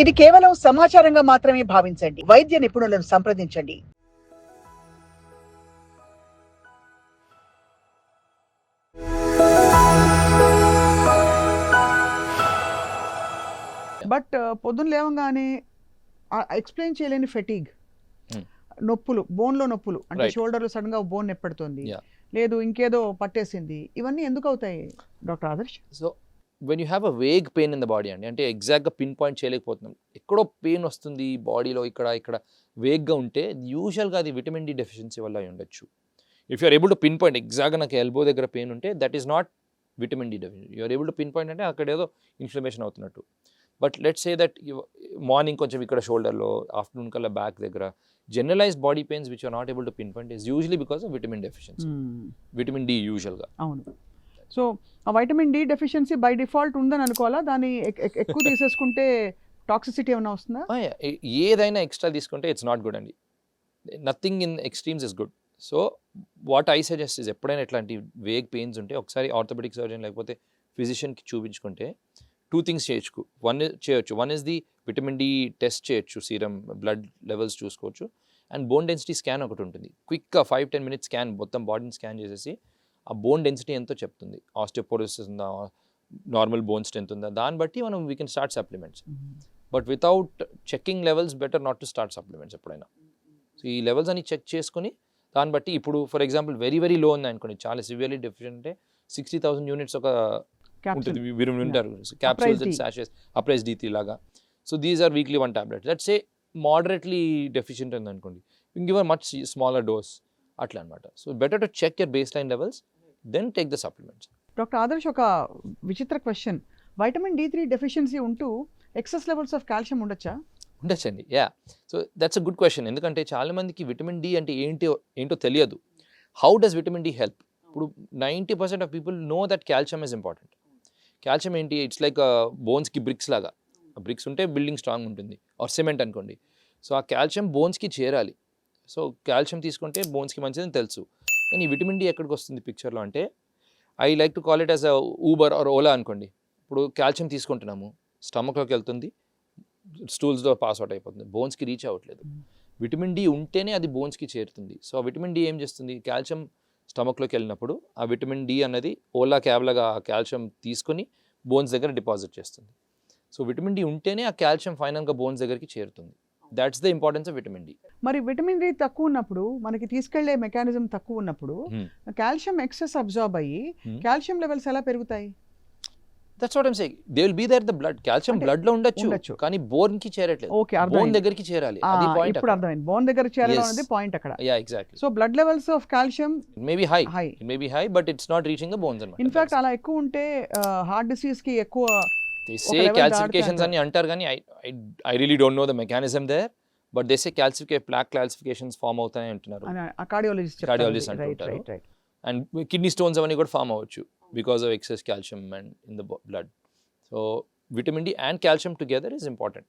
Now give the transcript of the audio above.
ఇది కేవలం సమాచారంగా మాత్రమే భావించండి. వైద్య నిపుణులను సంప్రదించండి. బట్ పొద్దున లేవగానే ఎక్స్ప్లెయిన్ చేయలేని ఫెటీగ్, నొప్పులు, బోన్లో నొప్పులు, అంటే షోల్డర్లో సడన్గా బోన్ నొప్పెడుతుంది, లేదు ఇంకేదో పట్టేసింది, ఇవన్నీ ఎందుకు అవుతాయి doctor Adarsh? So when you have a vague pain in the body అండి, అంటే ఎగ్జాక్ట్గా పిన్ పాయింట్ చేయలేకపోతున్నాం, ఎక్కడో పెయిన్ వస్తుంది బాడీలో, ఇక్కడ వేగ్గా ఉంటే యూజువల్గా అది విటమిన్ డి డెఫిషియన్సీ వల్ల అయి ఉండొచ్చు. If you're able to pinpoint ఎగ్జాక్ట్గా నాకు ఎల్బో దగ్గర పెయిన్ ఉంటే that is not vitamin D deficiency. You're able to pinpoint అంటే అక్కడ ఏదో ఇన్ఫ్లమేషన్ అవుతున్నట్టు. But let's say that morning కొంచెం ఇక్కడ షోల్డర్లో, ఆఫ్టర్నూన్ కల్లా బ్యాక్ దగ్గర generalised body pains which are not able to pinpoint is usually because of vitamin deficiency, vitamin D యూజువల్గా. అవును. సో ఆ vitamin D deficiency by default ఉందని అనుకోవాలా? దాన్ని ఎక్కువ తీసేసుకుంటే టాక్సిసిటీ ఏమైనా వస్తుందా? ఏదైనా ఎక్స్ట్రా తీసుకుంటే ఇట్స్ నాట్ గుడ్ అండి. Nothing in extremes is good. So what I suggest is, ఎప్పుడైనా ఇట్లాంటి వేగ్ పెయిన్స్ ఉంటే ఒకసారి ఆర్థోపెడిక్ సర్జన్ లేకపోతే ఫిజిషియన్కి చూపించుకుంటే టూ థింగ్స్ చేయొచ్చు. One is the vitamin D test చేయొచ్చు, సీరం బ్లడ్ లెవెల్స్ చూసుకోవచ్చు, అండ్ బోన్ డెన్సిటీ స్కాన్ ఒకటి ఉంటుంది. క్విక్గా 5-10 మినిట్స్ స్కాన్, మొత్తం బాడీని స్కాన్ చేసేసి ఆ బోన్ డెన్సిటీ ఎంతో చెప్తుంది. ఆస్టియోపోరోసిస్ ఉందా, నార్మల్ బోన్ స్ట్రెంత్ ఉందా, దాన్ని బట్టి మనం we can start supplements. But without checking levels better not to start supplements ఎప్పుడైనా. సో ఈ లెవెల్స్ అని చెక్ చేసుకుని దాన్ని బట్టి, ఇప్పుడు for example very very low ఉంది అనుకోండి, చాలా సివియర్లీ డెఫిషియెంట్ అంటే 60,000 యూనిట్స్ ఒక ఉంటుంది, మీరు వింటారు, capsules and sashes, Uprise D3 లాగా. So these are weekly 1 tablet. Let's say moderately deficient ఉంది అనుకోండి, you give a much smaller dose అట్లా అనమాట. So better to check your baseline levels, then take the supplements. Doctor Adarsh, ఒక విచిత్ర question. Vitamin D3 deficiency ఉంటూ excess levels of calcium ఉండొచ్చా? ఉండొచ్చండి. So that's a good question. ఎందుకంటే చాలా మందికి విటమిన్ డి అంటే ఏంటో తెలియదు. How does vitamin D help? ఇప్పుడు 90% of people know that calcium is important. Calcium ఏంటి? ఇట్స్ లైక్ బోన్స్కి బ్రిక్స్ లాగా. బ్రిక్స్ ఉంటే బిల్డింగ్ స్ట్రాంగ్ ఉంటుంది, ఆర్ సిమెంట్ అనుకోండి. సో ఆ కాల్షియం బోన్స్కి చేరాలి. సో కాల్షియం తీసుకుంటే బోన్స్కి మంచిదని తెలుసు. కానీ విటమిన్ డి ఎక్కడికి వస్తుంది పిక్చర్లో అంటే, I like to call it as a Uber or Ola అనుకోండి. ఇప్పుడు కాల్షియం తీసుకుంటున్నాము, స్టమక్లోకి వెళ్తుంది, స్టూల్స్లో పాస్ అవుట్ అయిపోతుంది, బోన్స్కి రీచ్ అవ్వట్లేదు. విటమిన్ డి ఉంటేనే అది బోన్స్కి చేరుతుంది. సో ఆ విటమిన్ డి ఏం చేస్తుంది? కాల్షియం స్టమక్లోకి వెళ్ళినప్పుడు ఆ విటమిన్ డి అన్నది ఓలా క్యాబ్లాగా ఆ కాల్షియం తీసుకొని బోన్స్ దగ్గర డిపాజిట్ చేస్తుంది. సో విటమిన్ డి ఉంటేనే ఆ కాల్షియం ఫైనల్గా బోన్స్ దగ్గరికి చేరుతుంది. That's the importance of vitamin D. మరి విటమిన్ డి తక్కువ ఉన్నప్పుడు, మనకి తీసుకెళ్లే మెకానిజం తక్కువ ఉన్నప్పుడు కాల్షియం ఎక్సెస్ అబ్జార్బ్ అయ్యి కాల్షియం లెవెల్స్ ఎలా పెరుగుతాయి? That's what I'm saying. They will be there the blood. Calcium blood లో ఉండొచ్చు, కానీ బోన్ కి చేరట్లేదు. బోన్ దగ్గరికి చేరాలి. అది పాయింట్. ఇప్పుడు అర్థమైంది, బోన్ దగ్గర చేరడం అనేది పాయింట్ అక్కడ. Yeah, exactly. So blood levels of calcium may be high, but it's not reaching the bones అన్నమాట. ఇన్ఫాక్ట్ అలా ఎక్కువ ఉంటే హార్ట్ డిసీజ్ కి ఎక్కువ దే సే క్యాల్సిఫికేషన్స్ అని అంటారు, కానీ I really don't know the mechanism there, but they say plaque calcifications form అవుతాయి అంటున్నారు. కార్డియాలజిస్ట్ అంటుంటారు. అండ్ కిడ్నీ స్టోన్స్ అవన్నీ కూడా ఫామ్ అవ్వచ్చు because of excess calcium and in the blood. So vitamin D and calcium together is important.